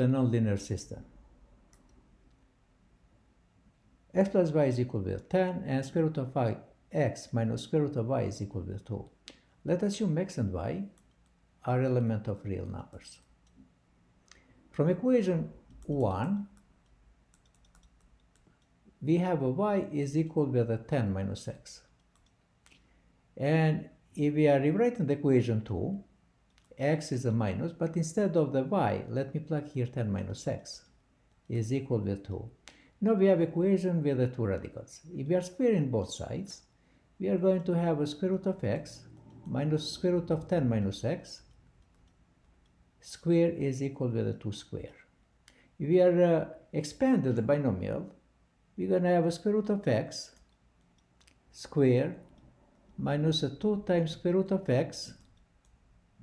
the nonlinear system. X plus y is equal with 10 and square root of x minus square root of y is equal with 2. Let's assume x and y are elements of real numbers. From equation 1, we have a y is equal with a 10 minus x. And if we are rewriting the equation 2, x is a minus, but instead of the y, let me plug here 10 minus x is equal with 2. Now we have equation with the two radicals. If we are squaring both sides, we are going to have a square root of x minus square root of 10 minus x square is equal with a 2 square. If we are expanding the binomial, we're going to have a square root of x square minus a 2 times square root of x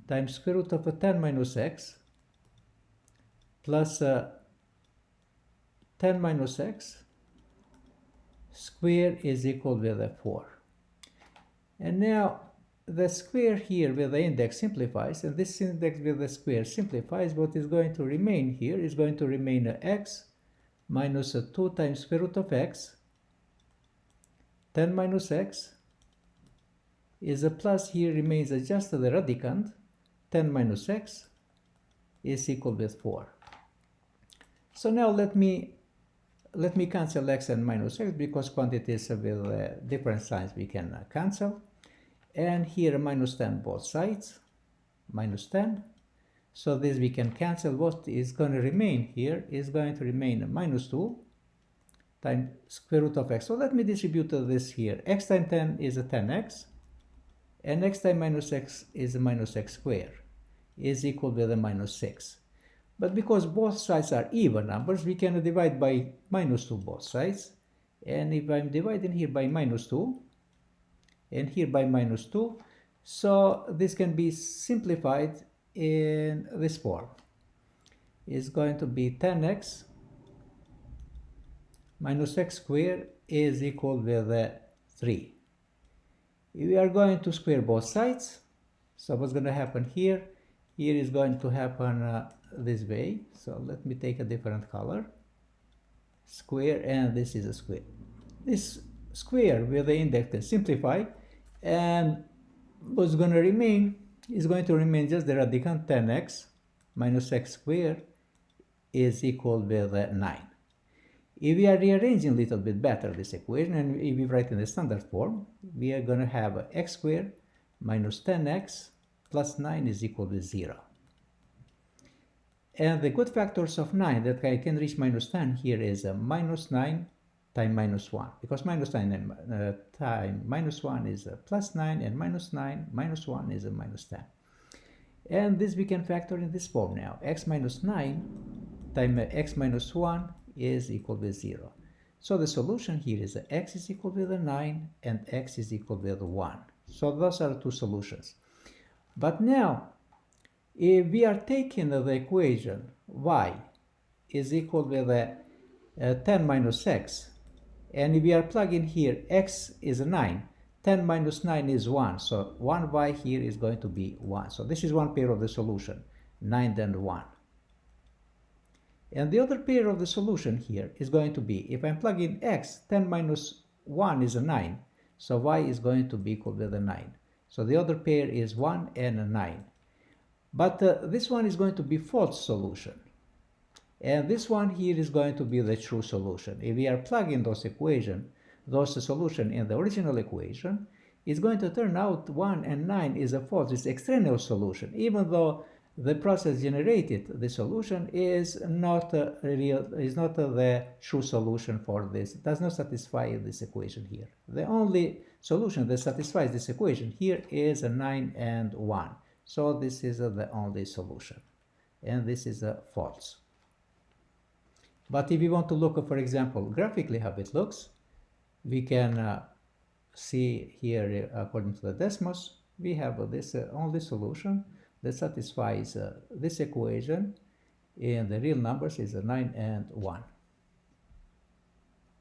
times square root of a 10 minus x plus 10 minus x square is equal with a 4. And now the square here with the index simplifies, and this index with the square simplifies. What is going to remain here is going to remain x minus a 2 times square root of x, 10 minus x is a plus here remains just the radicand, 10 minus x is equal with 4. So now let me cancel x and minus x because quantities with different signs we can cancel. And here minus 10 both sides, minus 10. So this we can cancel. What is going to remain here is going to remain minus 2 times square root of x. So let me distribute this here. X times 10 is a 10x, and x times minus x is a minus x squared, is equal with a minus 6. But because both sides are even numbers, we can divide by minus 2 both sides. And if I'm dividing here by minus 2, and here by minus 2, so this can be simplified in this form. It's going to be 10x minus x squared is equal with 3. We are going to square both sides. So what's going to happen here? Here is going to happen this way. So let me take a different color. Square, and this is a square. This square with the index can simplify, and what's going to remain is going to remain just the radicand 10x minus x squared is equal with 9. If we are rearranging a little bit better this equation, and if we write in the standard form, we are going to have x squared minus 10x plus 9 is equal to 0. And the good factors of 9 that I can reach minus 10 here is minus 9 times minus 1, because minus 9 times minus 1 is plus 9, and minus 9 minus 1 is a minus 10. And this we can factor in this form now. X minus 9 times x minus 1 is equal with 0. So the solution here is that x is equal with 9 and x is equal with 1. So those are two solutions. But now, if we are taking the equation y is equal with 10 minus x, and if we are plugging here x is 9, 10 minus 9 is 1, so 1y here is going to be 1. So this is one pair of the solution, 9 and 1. And the other pair of the solution here is going to be, if I'm plugging x, 10 minus 1 is a 9, so y is going to be equal with a 9. So the other pair is 1 and a 9. But this one is going to be false solution. And this one here is going to be the true solution. If we are plugging those solution in the original equation, it's going to turn out 1 and 9 is a false, it's extraneous solution, even though the process generated the solution is not the true solution for this. It does not satisfy this equation here. The only solution that satisfies this equation here is a 9 and 1. So this is the only solution, and this is false. But if we want to look, for example, graphically how it looks, we can see here, according to the Desmos, we have this only solution that satisfies this equation, and the real numbers is 9 and 1.